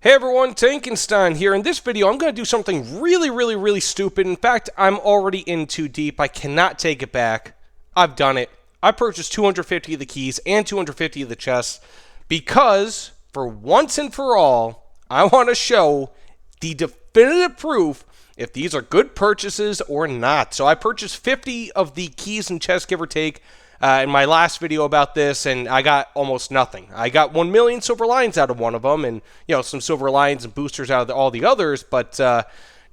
Hey everyone, Tankenstein here. In this video, I'm going to do something really stupid. In fact, I'm already in too deep. I cannot take it back. I've done it. I purchased 250 of the keys and 250 of the chests because, for once and for all, I want to show the definitive proof if these are good purchases or not. So I purchased 50 of the keys and chests, give or take, in my last video about this, and I got almost nothing. I got 1 million silver lions out of one of them, and some silver lions and boosters out of all the others, but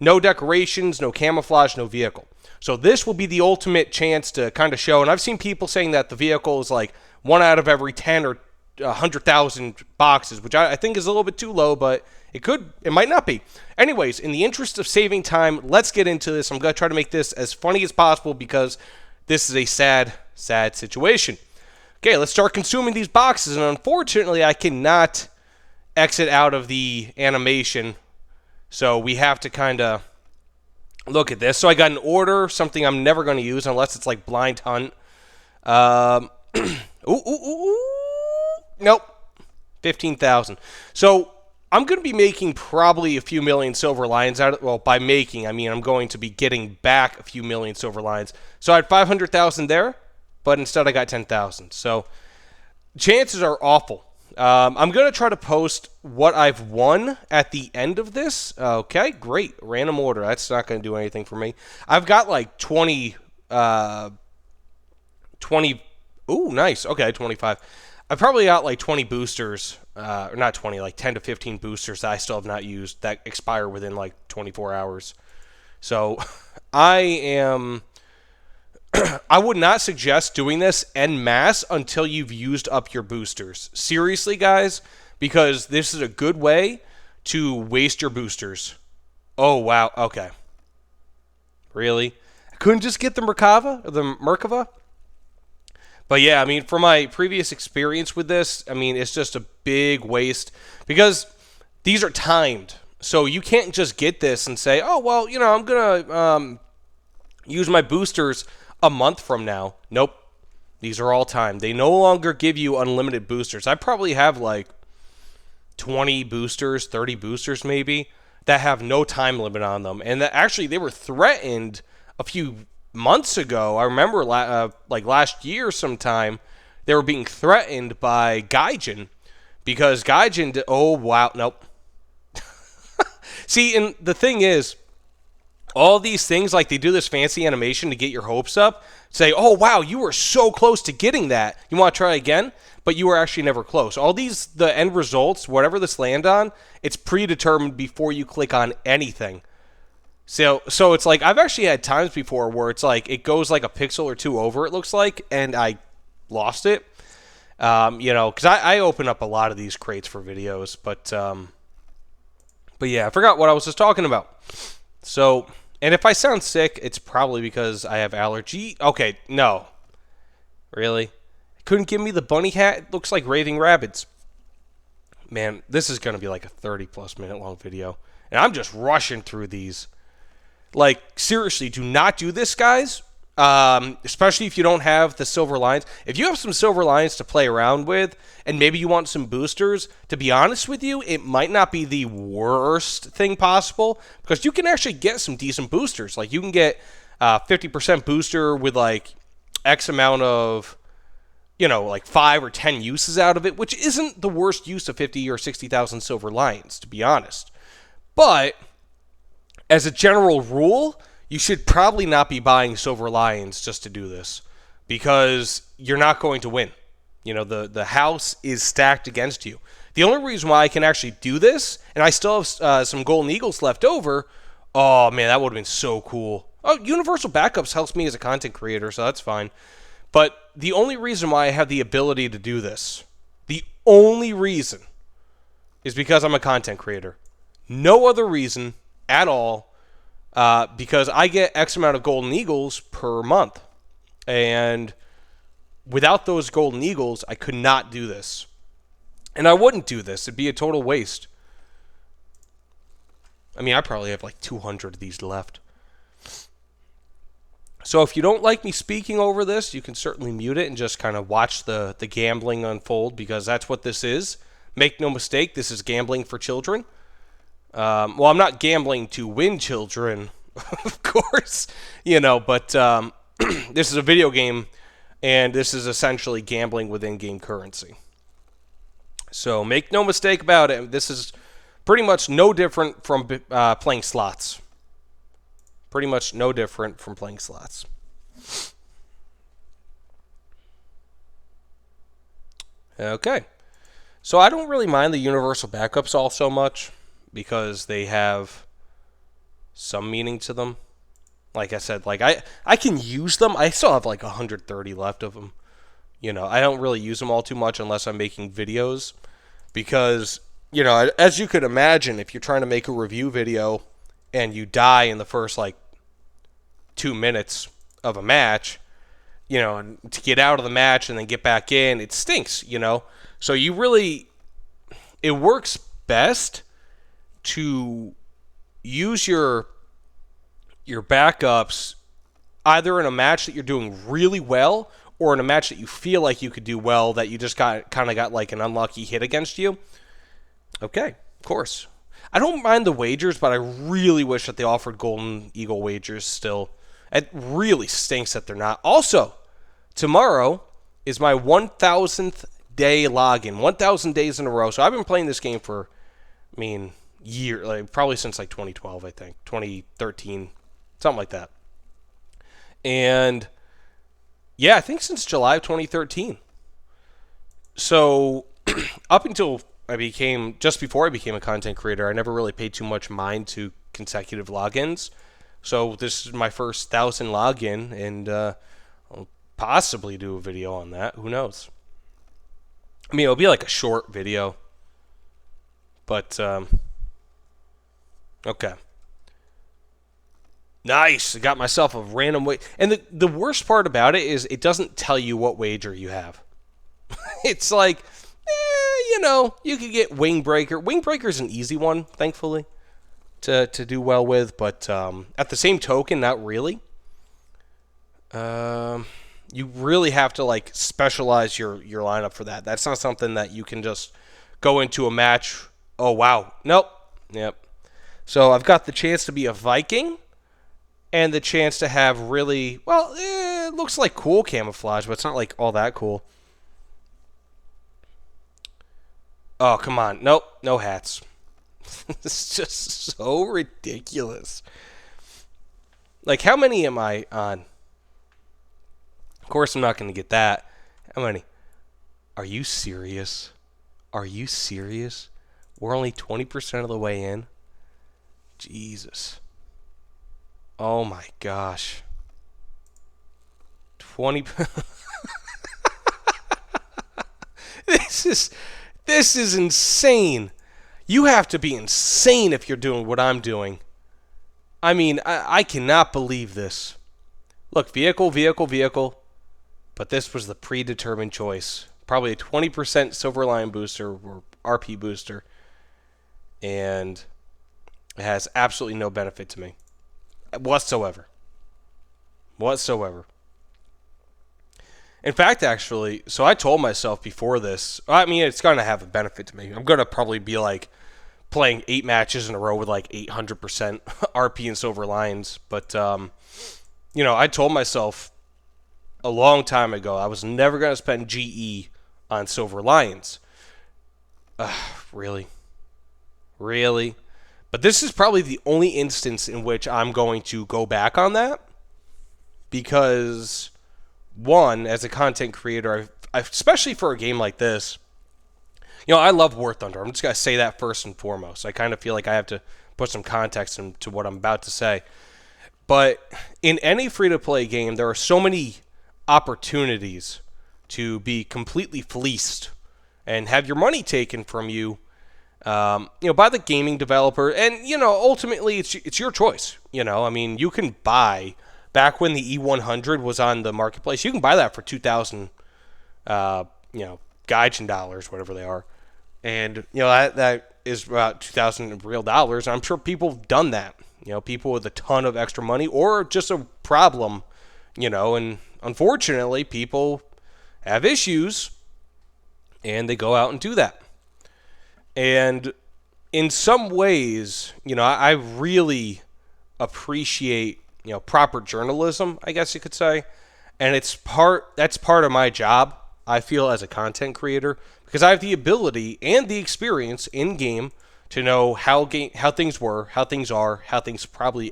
no decorations, no camouflage, no vehicle. So this will be the ultimate chance to kind of show, and I've seen people saying that the vehicle is like 1 out of every 10 or 100,000 boxes, which I think is a little bit too low, but it might not be. Anyways, in the interest of saving time, let's get into this. I'm going to try to make this as funny as possible because this is a sad situation. Okay, let's start consuming these boxes, and unfortunately, I cannot exit out of the animation, so we have to kind of look at this. So I got an order, something I'm never going to use unless it's like blind hunt. Nope, 15,000. So I'm going to be making probably a few million silver lions out of it. Well, by making, I mean I'm going to be getting back a few million silver lions. So I had 500,000 there, but instead I got 10,000. So chances are awful. I'm going to try to post what I've won at the end of this. Okay, great. Random order. That's not going to do anything for me. I've got like 20. Ooh, nice. Okay, 25. I've probably got like 20 boosters, or not 20, like 10 to 15 boosters that I still have not used that expire within like 24 hours. So I would not suggest doing this en masse until you've used up your boosters. Seriously, guys, because this is a good way to waste your boosters. Oh, wow. Okay. Really? I couldn't just get the Merkava? But yeah, I mean, from my previous experience with this, I mean, it's just a big waste because these are timed. So you can't just get this and say, oh, well, I'm going to use my boosters a month from now. Nope. These are all timed. They no longer give you unlimited boosters. I probably have like 20 boosters, 30 boosters maybe, that have no time limit on them. And that actually, they were threatened a few months ago. I remember like last year sometime, they were being threatened by Gaijin because Gaijin oh wow, nope. See, and the thing is, all these things, like they do this fancy animation to get your hopes up, say, oh wow, you were so close to getting that, you want to try again, but you were actually never close. All these, the end results, whatever this land on, it's predetermined before you click on anything. So it's like, I've actually had times before where it's like, it goes like a pixel or two over, it looks like, and I lost it. Because I open up a lot of these crates for videos, but yeah, I forgot what I was just talking about. So, and if I sound sick, it's probably because I have allergy. Okay, no. Really? Couldn't give me the bunny hat? It looks like raving rabbits. Man, this is going to be like a 30-plus minute long video, and I'm just rushing through these. Like, seriously, do not do this, guys. Especially if you don't have the silver lions. If you have some silver lions to play around with, and maybe you want some boosters, to be honest with you, it might not be the worst thing possible, because you can actually get some decent boosters. Like, you can get 50% booster with, like, X amount of, like 5 or 10 uses out of it, which isn't the worst use of 50 or 60,000 silver lions, to be honest. But as a general rule, you should probably not be buying silver lions just to do this, because you're not going to win. The house is stacked against you. The only reason why I can actually do this, and I still have some golden eagles left over, oh man, that would have been so cool. Oh, universal backups helps me as a content creator, so that's fine. But the only reason why I have the ability to do this, the only reason, is because I'm a content creator. No other reason at all, because I get X amount of golden eagles per month, and without those golden eagles, I could not do this, and I wouldn't do this. It'd be a total waste. I mean, I probably have like 200 of these left. So if you don't like me speaking over this, you can certainly mute it and just kind of watch the gambling unfold, because that's what this is. Make no mistake, this is gambling for children. Well, I'm not gambling to win children, of course, but this is a video game, and this is essentially gambling with in-game currency. So make no mistake about it, this is pretty much no different from playing slots. Pretty much no different from playing slots. Okay. So I don't really mind the universal backups all so much because they have some meaning to them. Like I said, I can use them. I still have like 130 left of them. I don't really use them all too much unless I'm making videos because, as you could imagine, if you're trying to make a review video and you die in the first 2 minutes of a match, and to get out of the match and then get back in, it stinks, So it works best to use your backups either in a match that you're doing really well or in a match that you feel like you could do well that you just kind of got like an unlucky hit against you. Okay, of course. I don't mind the wagers, but I really wish that they offered Golden Eagle wagers still. It really stinks that they're not. Also, tomorrow is my 1,000th day login, 1,000 days in a row. So I've been playing this game for, probably since 2012, I think, 2013, something like that. And yeah, I think since July of 2013. So up until just before I became a content creator, I never really paid too much mind to consecutive logins. So this is my first 1,000 login, and I'll possibly do a video on that. Who knows? It'll be like a short video. But, okay. Nice. I got myself a random wager. And the worst part about it is it doesn't tell you what wager you have. It's like, you could get Wing Breaker. Wing Breaker is an easy one, thankfully, to do well with. But at the same token, not really. You really have to specialize your lineup for that. That's not something that you can just go into a match. Oh, wow. Nope. Yep. So I've got the chance to be a Viking and the chance to have really, it looks like cool camouflage, but it's not all that cool. Oh, come on. Nope. No hats. It's just so ridiculous. How many am I on? Of course, I'm not going to get that. How many? Are you serious? Are you serious? We're only 20% of the way in. Jesus. Oh my gosh. 20. This is insane. You have to be insane if you're doing what I'm doing. I cannot believe this. Look, vehicle. But this was the predetermined choice. Probably a 20% Silver Lion booster or RP booster. And it has absolutely no benefit to me. Whatsoever. In fact, actually, so I told myself before this, it's going to have a benefit to me. I'm going to probably be playing 8 matches in a row with 800% RP and Silver Lions. But, I told myself a long time ago I was never going to spend GE on Silver Lions. Really? But this is probably the only instance in which I'm going to go back on that. Because, one, as a content creator, especially for a game like this, I love War Thunder. I'm just going to say that first and foremost. I kind of feel like I have to put some context into what I'm about to say. But in any free-to-play game, there are so many opportunities to be completely fleeced and have your money taken from you, by the gaming developer. And, ultimately, it's your choice. You can buy, back when the E100 was on the marketplace, you can buy that for 2,000, Gaijin dollars, whatever they are. And, that is about 2,000 real dollars. And I'm sure people have done that. People with a ton of extra money or just a problem, and unfortunately, people have issues and they go out and do that. And in some ways, I really appreciate, proper journalism, I guess you could say. And that's part of my job, I feel, as a content creator, because I have the ability and the experience in game to know how things were, how things are, how things probably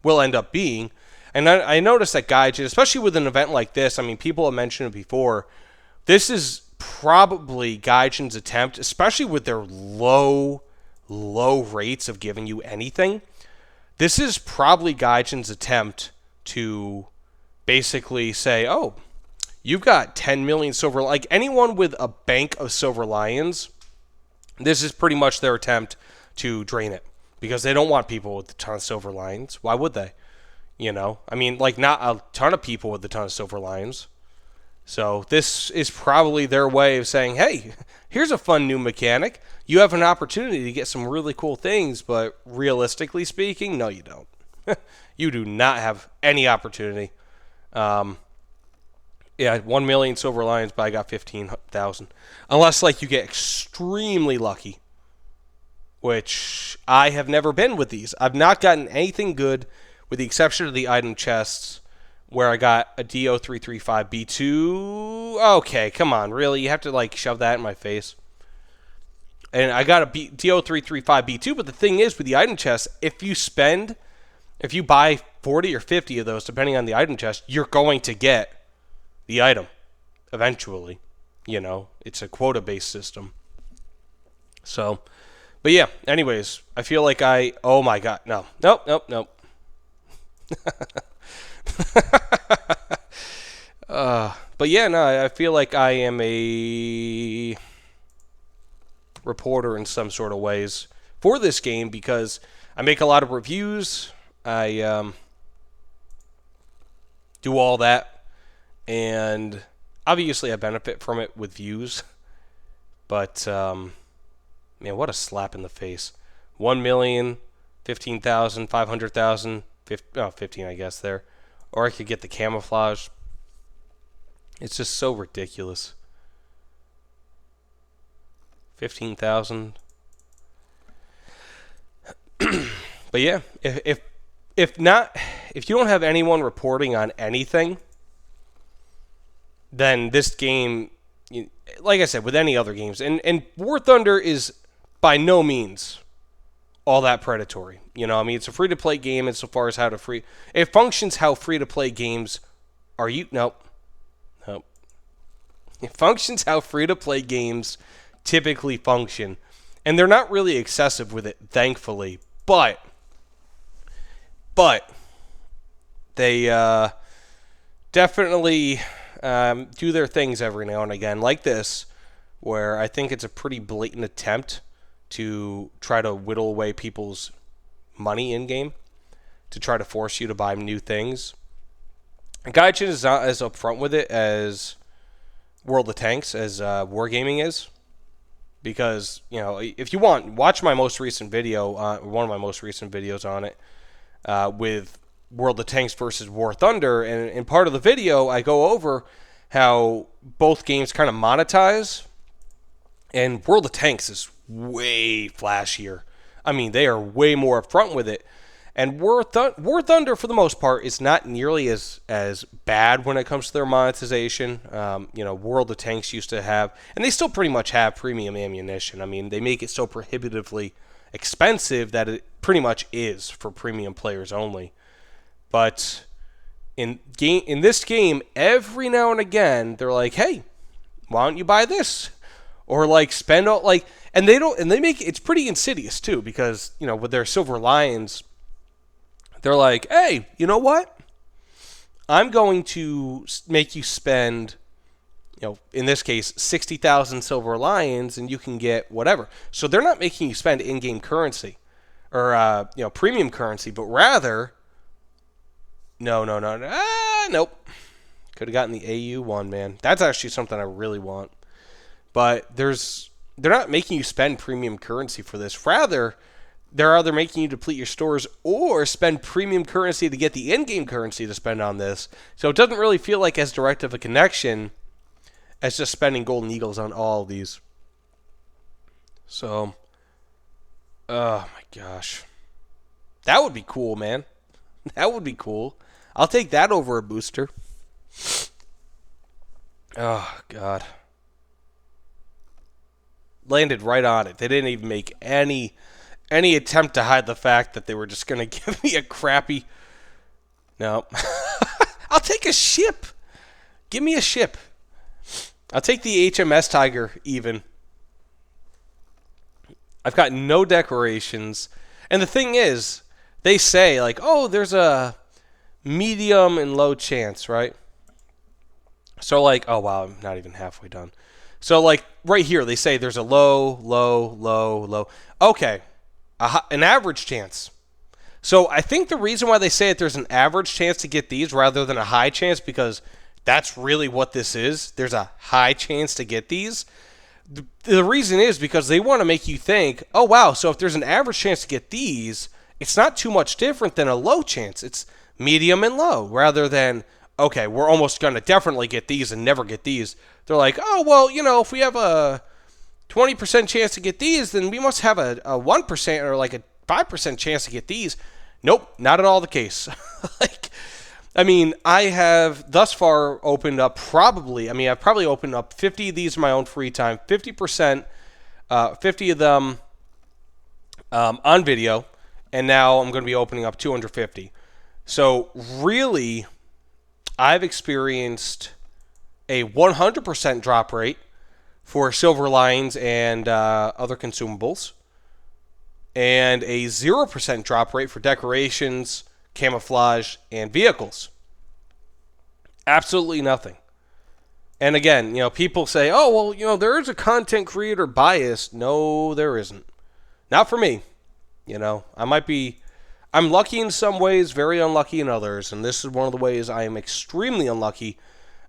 will end up being. And I noticed that Gaijin, especially with an event like this, I mean, people have mentioned it before, this is probably Gaijin's attempt, especially with their low rates of giving you anything. This is probably Gaijin's attempt to basically say, oh, you've got 10 million silver, like anyone with a bank of silver lions, this is pretty much their attempt to drain it, because they don't want people with a ton of silver lions. Why would they? I mean, like, not a ton of people with a ton of silver lions. So this is probably their way of saying, hey, here's a fun new mechanic. You have an opportunity to get some really cool things, but realistically speaking, no, you don't. You do not have any opportunity. Yeah, 1 million silver lions, but I got 15,000. Unless, like, you get extremely lucky, which I have never been with these. I've not gotten anything good, with the exception of the item chests, where I got a DO335B2. Okay, come on, really? You have to, like, shove that in my face. And I got a DO335B2, but the thing is, with the item chest, if you buy 40 or 50 of those, depending on the item chest, you're going to get the item eventually. It's a quota-based system. So, but yeah, anyways, I feel like oh my god, nope. But yeah, no, I feel like I am a reporter in some sort of ways for this game, because I make a lot of reviews. I do all that, and obviously I benefit from it with views. But man, what a slap in the face! 1 million, 15,000, 500,000, 15, I guess there, or I could get the camouflage. It's just so ridiculous. 15,000. But yeah, if you don't have anyone reporting on anything, then this game, like I said, with any other games, and War Thunder is by no means all that predatory. I mean, it's a free-to-play game insofar as it functions how free-to-play games are. Nope. It functions how free-to-play games typically function, and they're not really excessive with it, thankfully, but they definitely do their things every now and again, like this, where I think it's a pretty blatant attempt to try to whittle away people's money in-game, to try to force you to buy new things. Gaijin is not as upfront with it as World of Tanks, as Wargaming is. Because, if you want, watch my most recent video, one of my most recent videos on it, with World of Tanks versus War Thunder. And in part of the video, I go over how both games kind of monetize. And World of Tanks is way flashier. I mean, they are way more upfront with it. And War Thunder, for the most part, is not nearly as bad when it comes to their monetization. World of Tanks used to have, and they still pretty much have, premium ammunition. I mean, they make it so prohibitively expensive that it pretty much is for premium players only. But in this game, every now and again, they're like, hey, why don't you buy this? Or like spend all, like, and they make it's pretty insidious too, because with their silver lions, they're like, hey, you know what? I'm going to make you spend, in this case, 60,000 silver lions, and you can get whatever. So they're not making you spend in-game currency or premium currency, but rather, nope. Could have gotten the AU one, man. That's actually something I really want. But they're not making you spend premium currency for this. Rather, they're either making you deplete your stores or spend premium currency to get the in-game currency to spend on this. So it doesn't really feel like as direct of a connection as just spending golden eagles on all of these. So, oh my gosh. That would be cool, man. That would be cool. I'll take that over a booster. Oh, God. Landed right on it. They didn't even make any attempt to hide the fact that they were just going to give me a crappy... No. I'll take a ship. Give me a ship. I'll take the HMS Tiger even. I've got no decorations. And the thing is, they say, like, oh, there's a medium and low chance, right? So, like, oh, wow, I'm not even halfway done. So, like, right here, they say there's a low, low, low, low. Okay, an average chance. So, I think the reason why they say that there's an average chance to get these rather than a high chance, because that's really what this is. There's a high chance to get these. The reason is because they want to make you think, oh, wow, so if there's an average chance to get these, it's not too much different than a low chance. It's medium and low, rather than, okay, we're almost going to definitely get these and never get these. They're like, oh, well, you know, if we have a 20% chance to get these, then we must have a 1% or like a 5% chance to get these. Nope, not at all the case. Like, I mean, I have thus far opened up I've probably opened up 50 of these in my own free time, 50%, 50 of them on video, and now I'm going to be opening up 250. So really, I've experienced a 100% drop rate for silver lines and other consumables, and a 0% drop rate for decorations, camouflage, and vehicles. Absolutely nothing. And again, you know, people say, oh, well, you know, there is a content creator bias. No, there isn't. Not for me. You know, I'm lucky in some ways, very unlucky in others, and this is one of the ways I am extremely unlucky.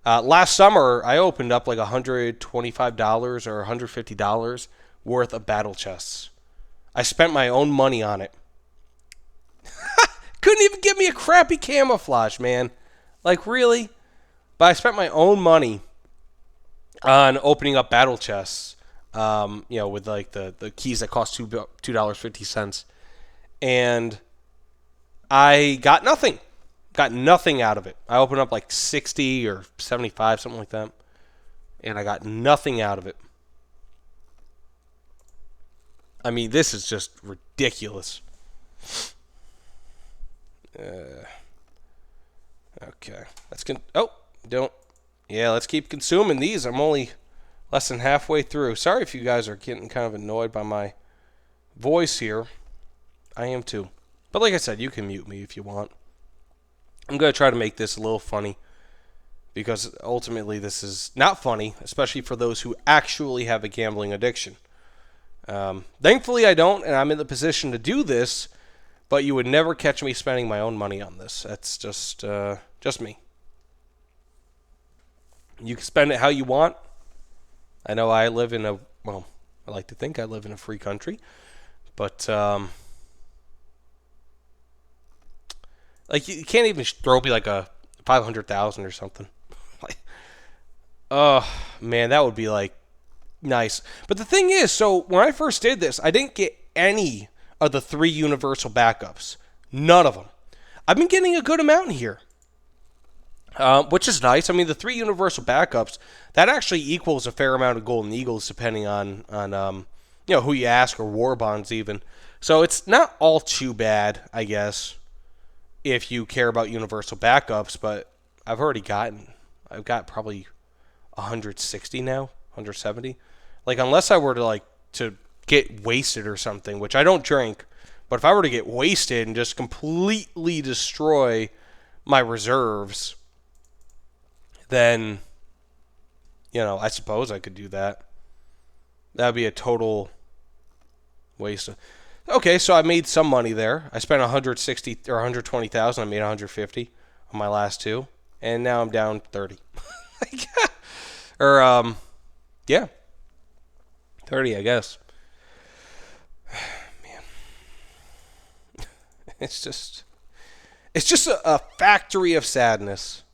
Last summer, I opened up like $125 or $150 worth of battle chests. I spent my own money on it. Couldn't even give me a crappy camouflage, man. Like, really? But I spent my own money on opening up battle chests, you know, with like the keys that cost $2.50. And I got nothing. Got nothing out of it. I opened up like 60 or 75, something like that. And I got nothing out of it. I mean, this is just ridiculous. Okay. Let's keep consuming these. I'm only less than halfway through. Sorry if you guys are getting kind of annoyed by my voice here. I am too. But like I said, you can mute me if you want. I'm going to try to make this a little funny, because ultimately this is not funny, especially for those who actually have a gambling addiction. Thankfully I don't, and I'm in the position to do this, but you would never catch me spending my own money on this. That's just me. You can spend it how you want. I know I live in I like to think I live in a free country, but like, you can't even throw me like a 500,000 or something. Like, oh man, that would be like nice. But the thing is, so when I first did this, I didn't get any of the 3 universal backups. None of them. I've been getting a good amount here, which is nice. I mean, the 3 universal backups, that actually equals a fair amount of golden eagles, depending on you know, who you ask, or war bonds even. So it's not all too bad, I guess, if you care about universal backups. But I've got probably 160 now, 170. Like, unless I were to get wasted or something, which I don't drink, but if I were to get wasted and just completely destroy my reserves, then, you know, I suppose I could do that. That would be a total waste of... Okay, so I made some money there. I spent 160 or 120,000. I made 150 on my last 2, and now I'm down 30. Or yeah, 30, I guess. Man, it's just a factory of sadness.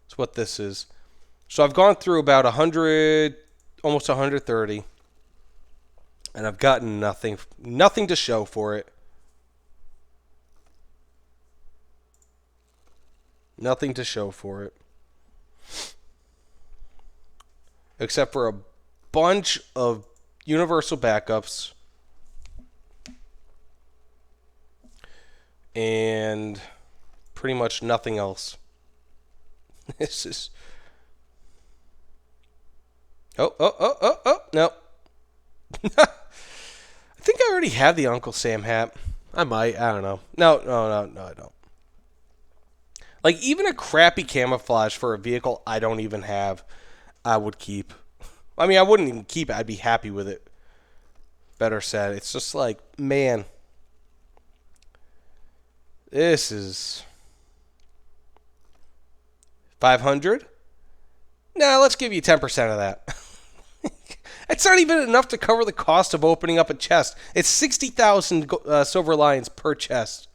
That's what this is. So I've gone through about 100, almost 130. And I've gotten nothing to show for it. Nothing to show for it. Except for a bunch of universal backups. And pretty much nothing else. This is... Oh, no. I think I already have the Uncle Sam hat. I might. I don't know. No, I don't. Like, even a crappy camouflage for a vehicle I don't even have, I would keep. I mean, I wouldn't even keep it. I'd be happy with it. Better said. It's just like, man. This is... 500? Nah, let's give you 10% of that. It's not even enough to cover the cost of opening up a chest. It's 60,000 silver lions per chest.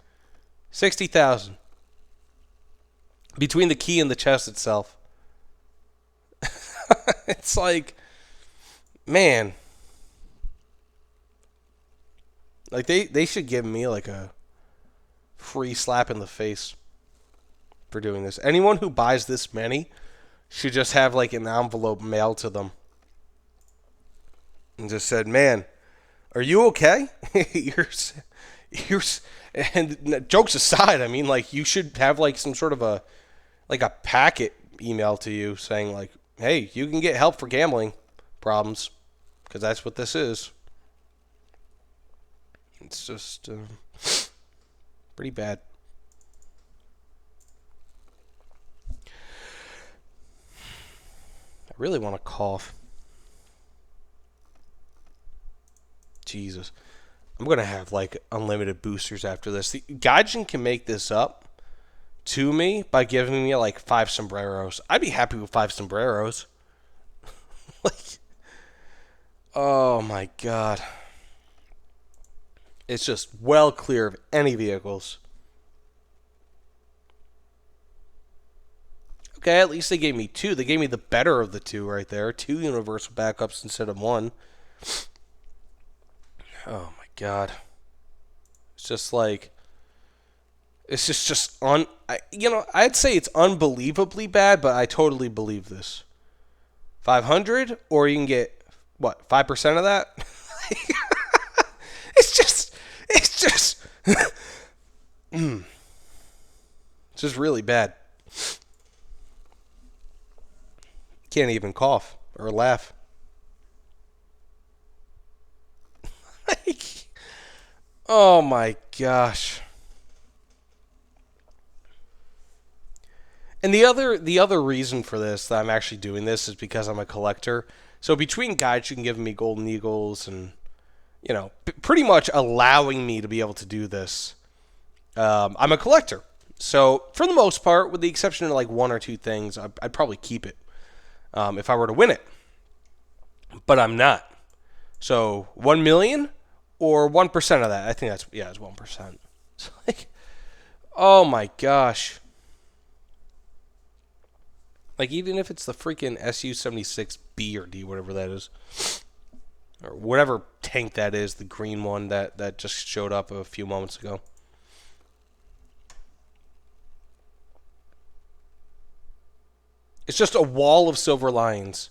60,000. Between the key and the chest itself. It's like, man. Like, they should give me, like, a free slap in the face for doing this. Anyone who buys this many should just have, like, an envelope mailed to them. And just said, man, are you okay? And jokes aside, I mean, like, you should have, like, some sort of a packet email to you saying, like, hey, you can get help for gambling problems, because that's what this is. It's just pretty bad. I really want to cough. Jesus. I'm going to have, like, unlimited boosters after this. The Gaijin can make this up to me by giving me, like, 5 sombreros. I'd be happy with 5 sombreros. Like, oh, my God. It's just well clear of any vehicles. Okay, at least they gave me 2. They gave me the better of the 2 right there. 2 universal backups instead of 1. Oh my God. It's just like, it's just I'd say it's unbelievably bad, but I totally believe this. 500, or you can get, what, 5% of that? It's just it's just really bad. Can't even cough or laugh. Like, oh my gosh. And the other reason for this, that I'm actually doing this, is because I'm a collector. So between guides, you can give me golden eagles and, you know, pretty much allowing me to be able to do this. I'm a collector. So for the most part, with the exception of like 1 or 2 things, I'd probably keep it if I were to win it. But I'm not. So 1 million or 1% of that. I think it's 1%. It's like, oh my gosh. Like, even if it's the freaking SU-76B or D, whatever that is, or whatever tank that is, the green one that just showed up a few moments ago. It's just a wall of silver lions.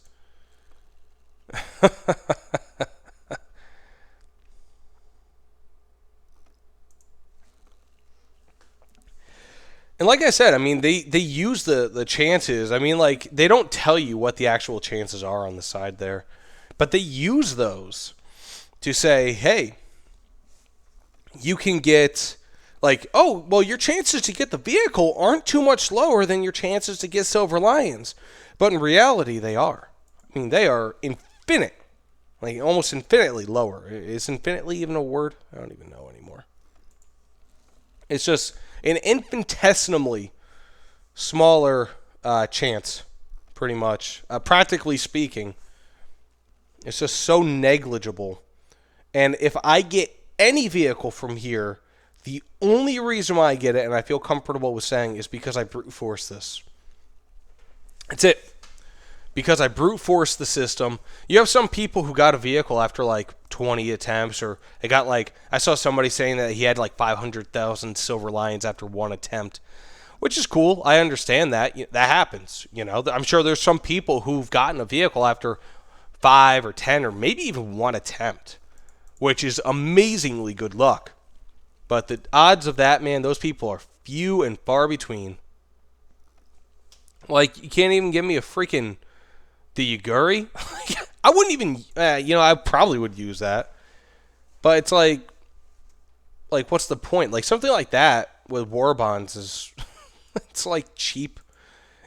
And like I said, I mean, they use the chances. I mean, like, they don't tell you what the actual chances are on the side there. But they use those to say, hey, you can get, like, oh, well, your chances to get the vehicle aren't too much lower than your chances to get Silver Lions. But in reality, they are. I mean, they are infinite. Like, almost infinitely lower. Is infinitely even a word? I don't even know anymore. It's just an infinitesimally smaller chance, pretty much. Practically speaking, it's just so negligible. And if I get any vehicle from here, the only reason why I get it, and I feel comfortable with saying, is because I brute force this. That's it. because I brute forced the system. You have some people who got a vehicle after like 20 attempts, or they got like, I saw somebody saying that he had like 500,000 silver lions after one attempt, which is cool. I understand that. That happens. I'm sure there's some people who've gotten a vehicle after 5 or 10 or maybe even one attempt, which is amazingly good luck. But the odds of that, man, those people are few and far between. Like, you can't even give me a freaking the Yaguri. I wouldn't even, I probably would use that. But it's like, what's the point? Like, something like that with war bonds is, it's like cheap.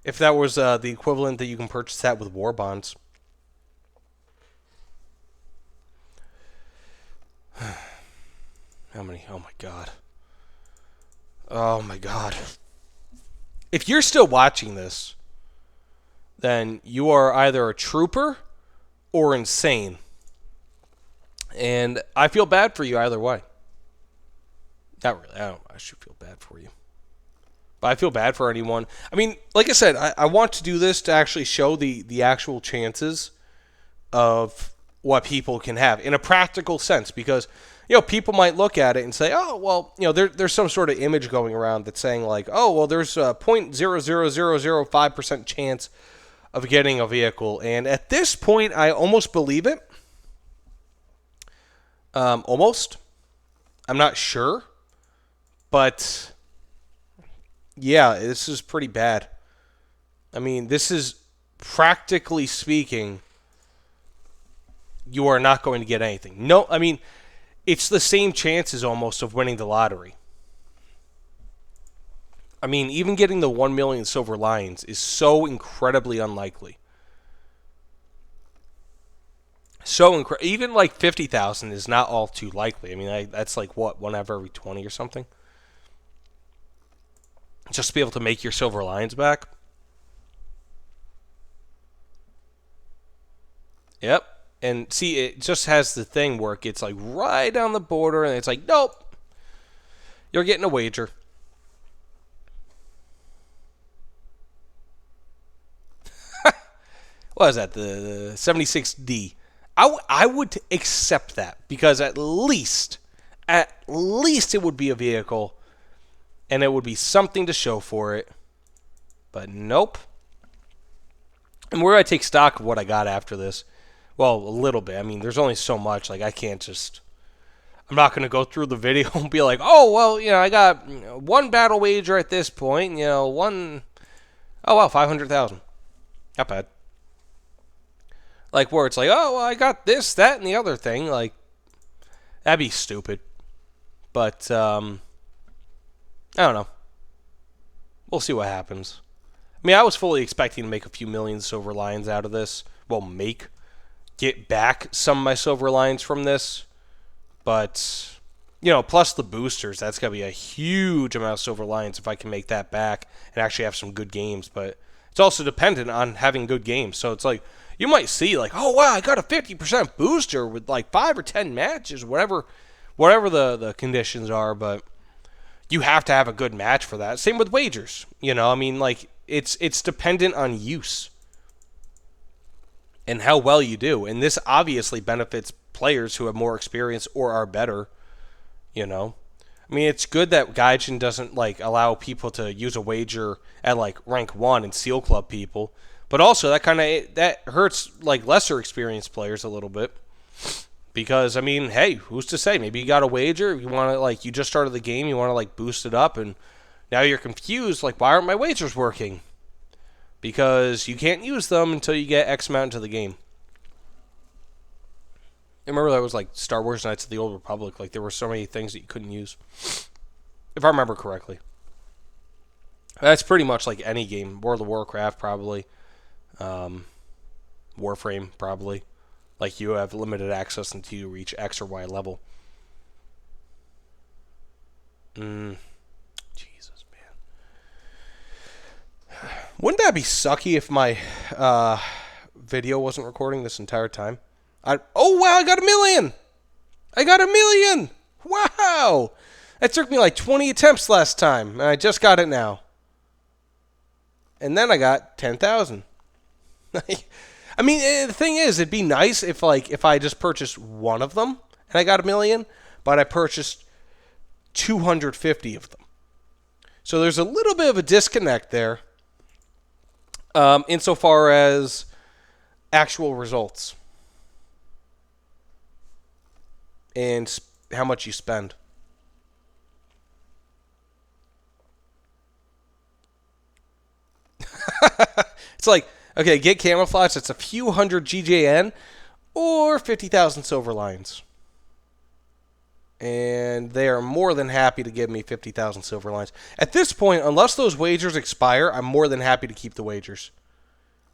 If that was the equivalent that you can purchase that with war bonds. How many? Oh my god. Oh my god. If you're still watching this, then you are either a trooper or insane. And I feel bad for you either way. Not really. I should feel bad for you. But I feel bad for anyone. I mean, like I said, I want to do this to actually show the actual chances of what people can have in a practical sense, because people might look at it and say, oh, well, there's some sort of image going around that's saying like, oh, well, there's a 0.00005% chance of getting a vehicle. And at this point, I almost believe it. Almost. I'm not sure. But, yeah, this is pretty bad. I mean, this is, practically speaking, you are not going to get anything. No, I mean, it's the same chances almost of winning the lottery. I mean, even getting the 1 million silver lions is so incredibly unlikely. Even like 50,000 is not all too likely. I mean, that's like what, one out of every 20 or something? Just to be able to make your silver lions back. Yep. And see, it just has the thing where it gets like right on the border, and it's like, nope, you're getting a wager. What is that? The 76D. I would accept that, because at least it would be a vehicle, and it would be something to show for it. But nope. And where I take stock of what I got after this. Well, a little bit. I mean, there's only so much. Like, I can't just... I'm not going to go through the video and be like, oh, well, I got one battle wager at this point. One... Oh, wow, 500,000. Not bad. Like, where it's like, oh, well, I got this, that, and the other thing. Like, that'd be stupid. But, I don't know. We'll see what happens. I mean, I was fully expecting to make a few million silver lions out of this. Well, get back some of my silver lions from this. But, plus the boosters, that's going to be a huge amount of silver lions if I can make that back and actually have some good games. But it's also dependent on having good games. So it's like, you might see like, oh, wow, I got a 50% booster with like 5 or 10 matches, whatever the conditions are. But you have to have a good match for that. Same with wagers. I mean, like, it's dependent on use and how well you do. And this obviously benefits players who have more experience or are better, I mean, it's good that Gaijin doesn't, like, allow people to use a wager at, like, rank 1 and seal club people. But also, that hurts, like, lesser experienced players a little bit. Because, I mean, hey, who's to say? Maybe you got a wager, you want to, like, you just started the game, you want to, like, boost it up, and now you're confused, like, why aren't my wagers working? Because you can't use them until you get X amount into the game. I remember that was like Star Wars Knights of the Old Republic. Like, there were so many things that you couldn't use. If I remember correctly. That's pretty much like any game. World of Warcraft, probably. Warframe, probably. Like, you have limited access until you reach X or Y level. Jesus, man. Wouldn't that be sucky if my video wasn't recording this entire time? Oh, wow, I got 1 million! I got 1 million! Wow! That took me like 20 attempts last time, and I just got it now. And then I got 10,000. I mean, the thing is, it'd be nice if I just purchased one of them and I got 1,000,000, but I purchased 250 of them. So there's a little bit of a disconnect there, insofar as actual results and how much you spend. It's like, okay, get camouflage. It's a few hundred GJN or 50,000 silver lines. And they are more than happy to give me 50,000 silver lines. At this point, unless those wagers expire, I'm more than happy to keep the wagers.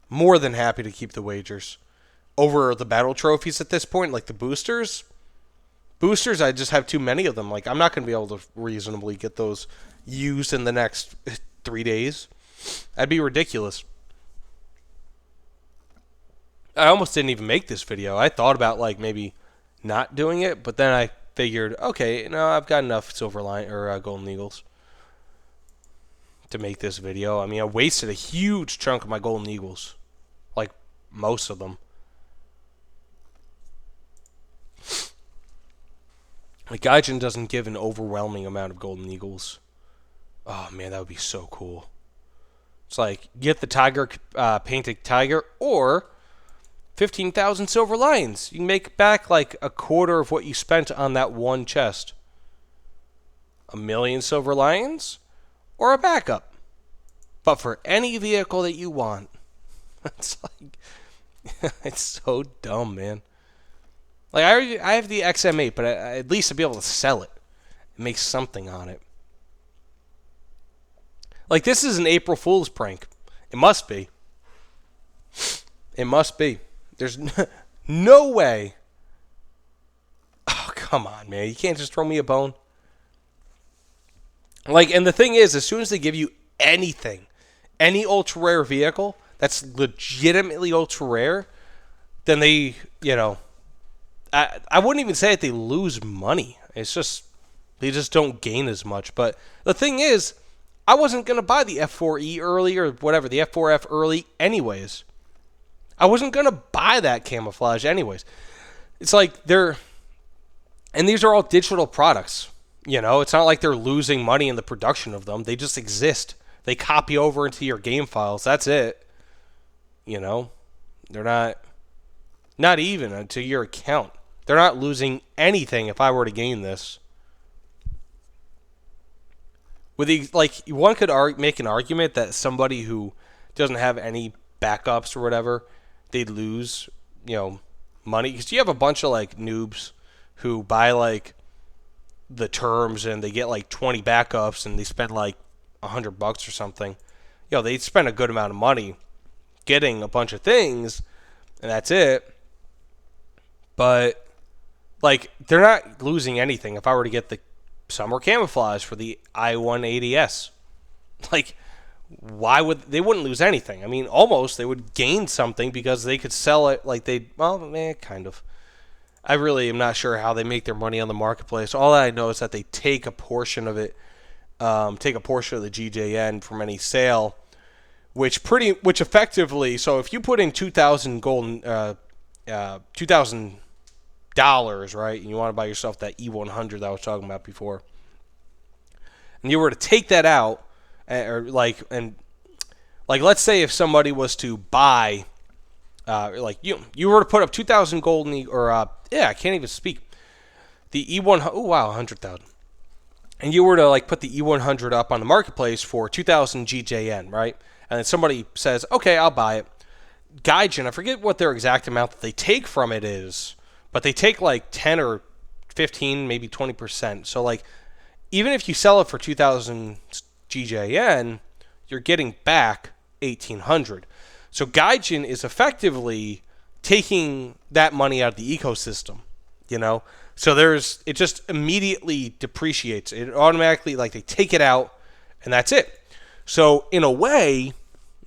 More than happy to keep the wagers. Over the battle trophies at this point, like the boosters. Boosters, I just have too many of them. Like, I'm not going to be able to reasonably get those used in the next 3 days. That'd be ridiculous. I almost didn't even make this video. I thought about, like, maybe not doing it, but then I figured, okay, no, I've got enough silver line or golden eagles to make this video. I mean, I wasted a huge chunk of my golden eagles, like most of them. Like, Gaijin doesn't give an overwhelming amount of golden eagles. Oh man, that would be so cool. It's like, get the tiger, painted tiger, or 15,000 silver lions. You can make back like a quarter of what you spent on that one chest. 1,000,000 silver lions or a backup. But for any vehicle that you want. It's like, it's so dumb, man. Like, I have the XM8, but at least I'd be able to sell it and make something on it. Like, this is an April Fool's prank. It must be. It must be. There's no way. Oh, come on, man. You can't just throw me a bone. Like, and the thing is, as soon as they give you anything, any ultra rare vehicle that's legitimately ultra rare, then they, I wouldn't even say that they lose money. It's just, they just don't gain as much. But the thing is, I wasn't going to buy the F4E early or whatever, the F4F early anyways. I wasn't going to buy that camouflage anyways. It's like and these are all digital products. It's not like they're losing money in the production of them. They just exist. They copy over into your game files. That's it. They're not even to your account. They're not losing anything if I were to gain this. One could make an argument that somebody who doesn't have any backups or whatever, they'd lose, money. Because you have a bunch of, noobs who buy, the terms and they get, 20 backups and they spend, $100 or something. They spend a good amount of money getting a bunch of things, and that's it. But, they're not losing anything if I were to get the summer camouflage for the I-180S. Why would they wouldn't lose anything? I mean, almost they would gain something because they could sell it kind of. I really am not sure how they make their money on the marketplace. All I know is that they take a portion of it, take a portion of the GJN from any sale, which effectively. So if you put in 2,000 golden, $2,000, right, and you want to buy yourself that E100 that I was talking about before, and you were to take that out. Let's say if somebody was to buy, you were to put up 2,000 golden, I can't even speak. The E100, oh wow, 100,000. And you were to put the E100 up on the marketplace for 2,000 GJN, right? And then somebody says, okay, I'll buy it. Gaijin, I forget what their exact amount that they take from it is, but they take 10 or 15, maybe 20%. So even if you sell it for 2,000 GJN, you're getting back 1,800. So Gaijin is effectively taking that money out of the ecosystem, So it just immediately depreciates. It automatically, they take it out, and that's it. So in a way,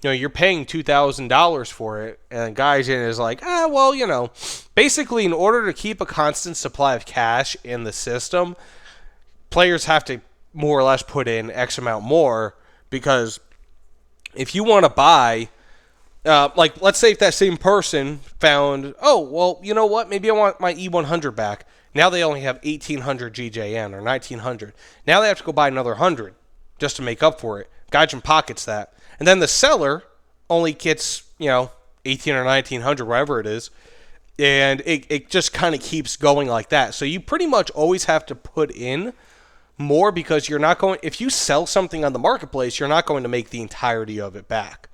you're paying $2,000 for it, and Gaijin is basically in order to keep a constant supply of cash in the system, players have to more or less put in X amount more, because if you want to buy Like, let's say if that same person found, oh, well, you know what? Maybe I want my E100 back. Now they only have 1800 GJN or 1900. Now they have to go buy another 100 just to make up for it. Gaijin pockets that. And then the seller only gets, 18 or 1900, whatever it is. And it just kind of keeps going like that. So you pretty much always have to put in more because you're not going, if you sell something on the marketplace, you're not going to make the entirety of it back.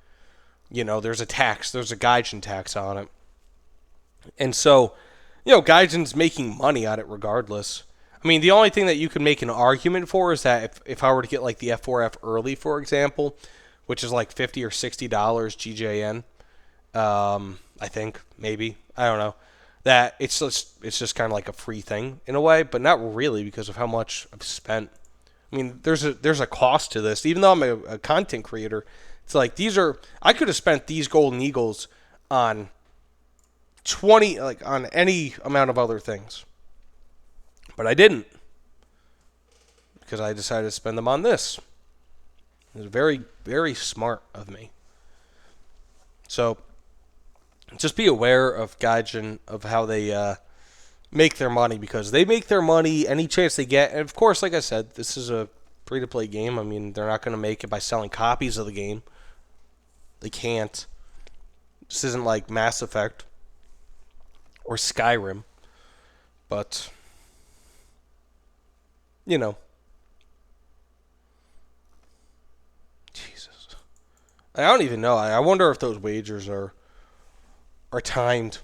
There's a tax, there's a Gaijin tax on it. And so, Gaijin's making money on it regardless. I mean, the only thing that you can make an argument for is that if I were to get like the F4F early, for example, which is like $50 or $60 GJN, I think, maybe, I don't know, that it's just kind of like a free thing in a way, but not really because of how much I've spent. I mean, there's a cost to this. Even though I'm a content creator, it's like I could have spent these Golden Eagles on on any amount of other things. But I didn't. Because I decided to spend them on this. It was very, very smart of me. So, just be aware of Gaijin, of how they make their money, because they make their money any chance they get. And of course, like I said, this is a free-to-play game. I mean, they're not going to make it by selling copies of the game. They can't. This isn't like Mass Effect or Skyrim. But, Jesus. I don't even know. I wonder if those wagers are timed.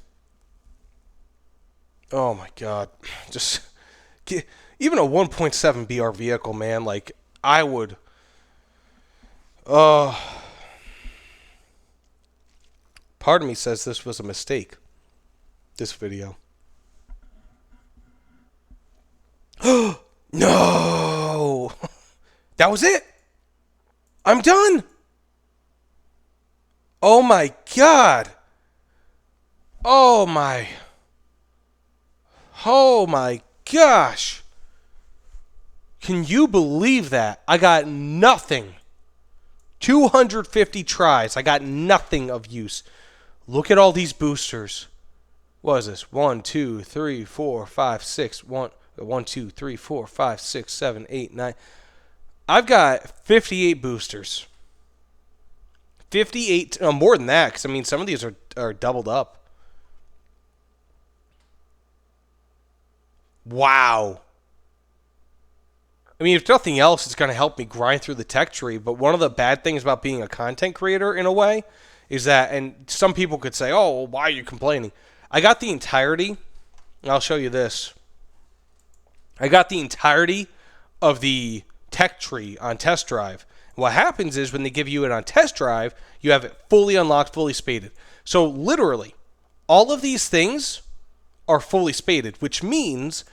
Oh my God. Just even a 1.7 BR vehicle, man, like I would part of me says this was a mistake. This video. No. That was it. I'm done. Oh my God. Oh my gosh. Can you believe that? I got nothing. 250 tries. I got nothing of use. Look at all these boosters. What is this? 1, 2, 3, 4, 5, 6. 1, 2, 3, 4, 5, 6, 7, 8, 9. I've got 58 boosters. 58, more than that, because I mean some of these are doubled up. Wow. I mean, if nothing else, it's going to help me grind through the tech tree. But one of the bad things about being a content creator, in a way, is that, and some people could say, oh, well, why are you complaining? I got the entirety, and I'll show you this. I got the entirety of the tech tree on test drive. What happens is when they give you it on test drive, you have it fully unlocked, fully spaded. So literally, all of these things are fully spaded, which means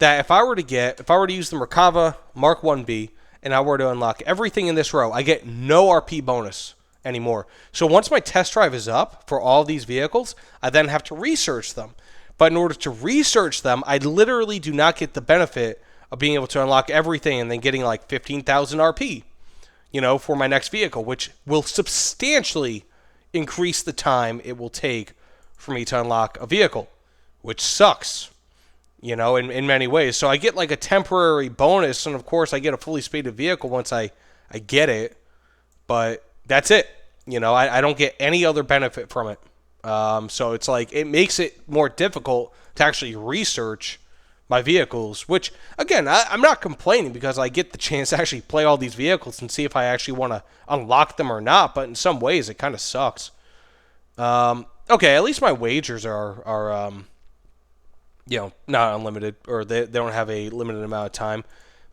that if I were to use the Merkava Mark 1B and I were to unlock everything in this row, I get no RP bonus anymore. So once my test drive is up for all these vehicles, I then have to research them. But in order to research them, I literally do not get the benefit of being able to unlock everything and then getting like 15,000 RP, for my next vehicle, which will substantially increase the time it will take for me to unlock a vehicle, which sucks, in many ways. So I get like a temporary bonus, and of course I get a fully spaded vehicle once I get it, but that's it. I don't get any other benefit from it. So it's like, it makes it more difficult to actually research my vehicles, which, again, I'm not complaining because I get the chance to actually play all these vehicles and see if I actually want to unlock them or not, but in some ways it kind of sucks. Okay, at least my wagers are not unlimited, or they don't have a limited amount of time.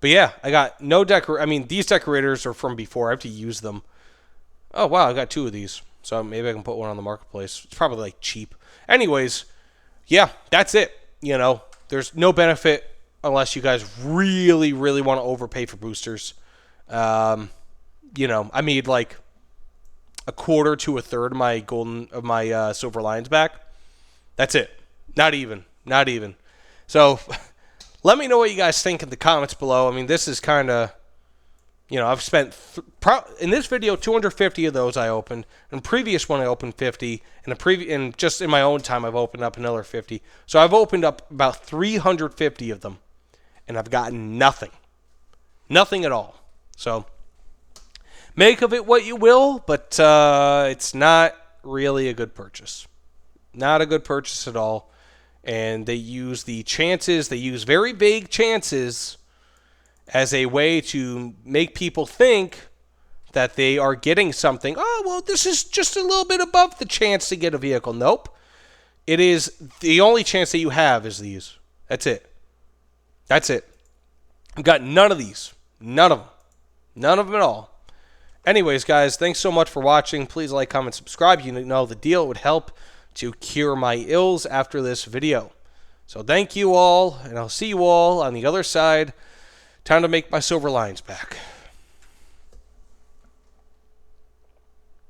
But yeah, I got no these decorators are from before. I have to use them. Oh, wow, I got 2 of these. So maybe I can put one on the marketplace. It's probably like cheap. Anyways, yeah, that's it. There's no benefit unless you guys really, really want to overpay for boosters. I made like a quarter to a third of my Silver Lions back. That's it. Not even. So let me know what you guys think in the comments below. I mean, this is kind of, I've spent in this video 250 of those I opened. In the previous one I opened 50, and just in my own time I've opened up another 50. So I've opened up about 350 of them, and I've gotten nothing, nothing at all. So make of it what you will, but it's not really a good purchase. Not a good purchase at all. And they use the chances. They use very vague chances as a way to make people think that they are getting something. Oh, well, this is just a little bit above the chance to get a vehicle. Nope. It is the only chance that you have is these. That's it. That's it. I've got none of these. None of them. None of them at all. Anyways, guys, thanks so much for watching. Please like, comment, subscribe. You know the deal. It would help to cure my ills after this video. So thank you all, and I'll see you all on the other side. Time to make my silver lines back.